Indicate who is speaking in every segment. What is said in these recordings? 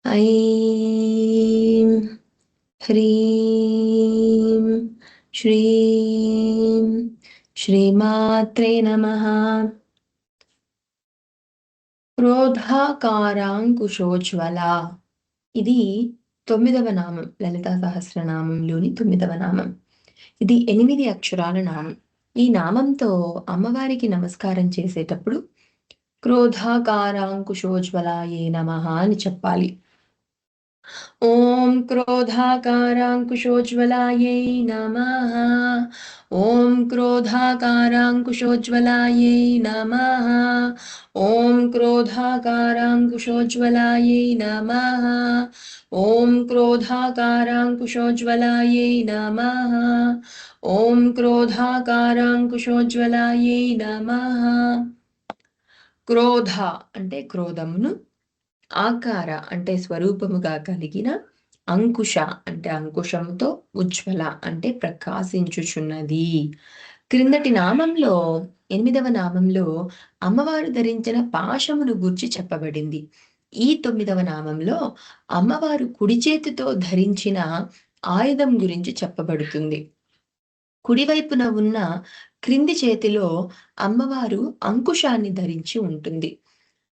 Speaker 1: ఐం హ్రీం శ్రీం శ్రీమాత్రే నమః. క్రోధాకారాంకుశోజ్వల. ఇది 9వ నామం, లలితా సహస్రనామంలోని 9వ నామం. ఇది 8 అక్షరాల నామం. ఈ నామంతో అమ్మవారికి నమస్కారం చేసేటప్పుడు క్రోధాకారాంకుశోజ్వలాయే నమః అని చెప్పాలి. ఓం క్రోధాకారాంకుశోజ్వలాయై నమః. ఓం క్రోధాకారాంకుశోజ్వలాయై నమః. ఓం క్రోధాకారాంకుశోజ్వలాయై నమః. ఓం క్రోధాకారాంకుశోజ్వలాయై నమః. ఓం క్రోధాకారాంకుశోజ్వలాయై నమః. క్రోధ అంటే క్రోధమును, ఆకార అంటే స్వరూపముగా కలిగిన, అంకుశ అంటే అంకుశముతో, ఉజ్వల అంటే ప్రకాశించుచున్నది. క్రిందటి నామంలో 8వ నామంలో అమ్మవారు ధరించిన పాశమును గూర్చి చెప్పబడింది. ఈ 9వ నామంలో అమ్మవారు కుడి చేతితో ధరించిన ఆయుధం గురించి చెప్పబడుతుంది. కుడివైపున ఉన్న క్రింది చేతిలో అమ్మవారు అంకుశాన్ని ధరించి ఉంటుంది.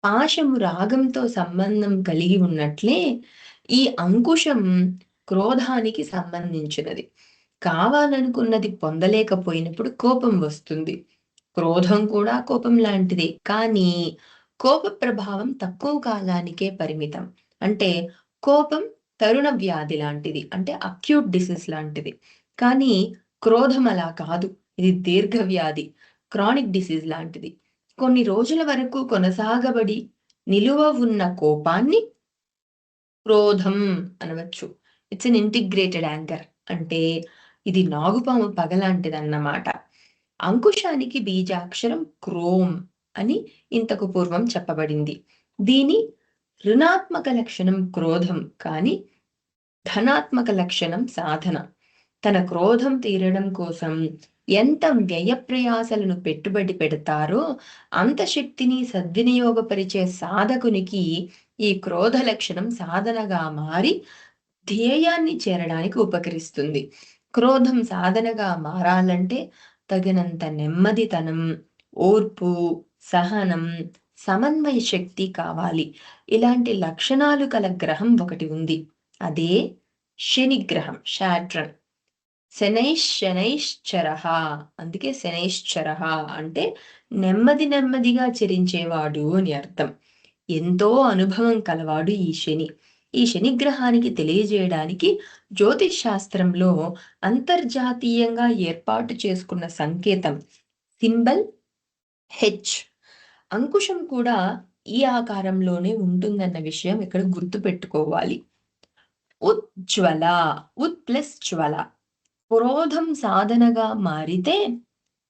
Speaker 1: పాశము రాగంతో సంబంధం కలిగి ఉన్నట్లే ఈ అంకుశం క్రోధానికి సంబంధించినది. కావాలనుకున్నది పొందలేకపోయినప్పుడు కోపం వస్తుంది. క్రోధం కూడా కోపం లాంటిదే, కానీ కోప ప్రభావం తక్కువ కాలానికే పరిమితం. అంటే కోపం తరుణ వ్యాధి లాంటిది, అంటే అక్యూట్ డిసీజ్ లాంటిది. కానీ క్రోధం అలా కాదు, ఇది దీర్ఘ వ్యాధి, క్రానిక్ డిసీజ్ లాంటిది. కొన్ని రోజుల వరకు కొనసాగబడి నిలువ ఉన్న కోపాన్ని క్రోధం అనవచ్చు. It's an integrated anger. అంటే ఇది నాగుపాము పగలాంటిదన్నమాట. అంకుశానికి బీజాక్షరం క్రోమ్ అని ఇంతకు పూర్వం చెప్పబడింది. దీని ఋణాత్మక లక్షణం క్రోధం, కానీ ధనాత్మక లక్షణం సాధన. తన క్రోధం తీరడం కోసం ఎంత వ్యయ ప్రయాసలను పెట్టుబడి పెడతారో అంత శక్తిని సద్వినియోగపరిచే సాధకునికి ఈ క్రోధ లక్షణం సాధనగా మారి ధ్యేయాన్ని చేరడానికి ఉపకరిస్తుంది. క్రోధం సాధనగా మారాలంటే తగినంత నెమ్మదితనం, ఓర్పు, సహనం, సమన్వయ శక్తి కావాలి. ఇలాంటి లక్షణాలు కల గ్రహం ఒకటి ఉంది, అదే శని గ్రహం, శాట్రన్. శనైశ్చరః, అందుకే శనైశ్చరః అంటే నెమ్మదిగా చరించేవాడు అని అర్థం. ఎంతో అనుభవం కలవాడు ఈ శని. ఈ శని గ్రహానికి తెలియజేయడానికి జ్యోతిష్ శాస్త్రంలో అంతర్జాతీయంగా ఏర్పాటు చేసుకున్న సంకేతం సింబల్ హెచ్. అంకుశం కూడా ఈ ఆకారంలోనే ఉంటుందన్న విషయం ఇక్కడ గుర్తు పెట్టుకోవాలి. ఉజ్వల, ఉత్ ప్లస్ జ్వల. క్రోధం సాధనగా మారితే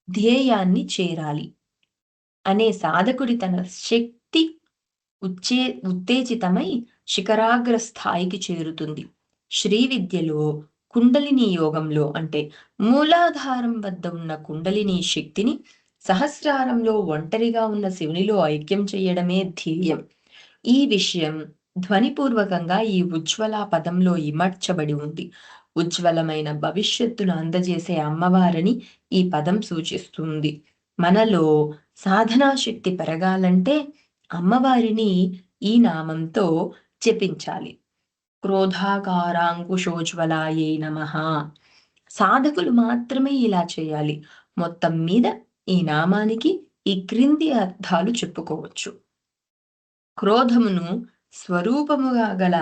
Speaker 1: ధ్యేయాన్ని చేరాలి అనే సాధకుడి తన శక్తి ఉత్తేజితమై శిఖరాగ్ర స్థాయికి చేరుతుంది. శ్రీ విద్యలో కుండలిని యోగంలో, అంటే మూలాధారం వద్ద ఉన్న కుండలిని శక్తిని సహస్రారంలో ఒంటరిగా ఉన్న శివునిలో ఐక్యం చేయడమే ధ్యేయం. ఈ విషయం ధ్వనిపూర్వకంగా ఈ ఉజ్వల పదంలో ఇమర్చబడి ఉంది. ఉజ్వలమైన భవిష్యత్తును అందజేసే అమ్మవారిని ఈ పదం సూచిస్తుంది. మనలో సాధనా శక్తి పెరగాలంటే అమ్మవారిని ఈ నామంతో జపించాలి. క్రోధాకారాంకుశోజ్వలాయై నమః. సాధకులు మాత్రమే ఇలా చేయాలి. మొత్తం మీద ఈ నామానికి ఈ క్రింది అర్థాలు చెప్పుకోవచ్చు. క్రోధమును స్వరూపముగా గల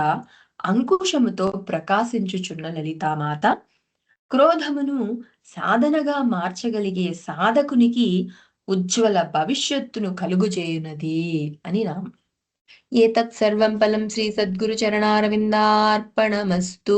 Speaker 1: అంకుశముతో ప్రకాశించుచున్న లలితామాత, క్రోధమును సాధనగా మార్చగలిగే సాధకునికి ఉజ్వల భవిష్యత్తును కలుగుచేయునది అని నామం. ఏతత్ సర్వం ఫలం శ్రీ సద్గురు చరణారవిందార్పణమస్తు.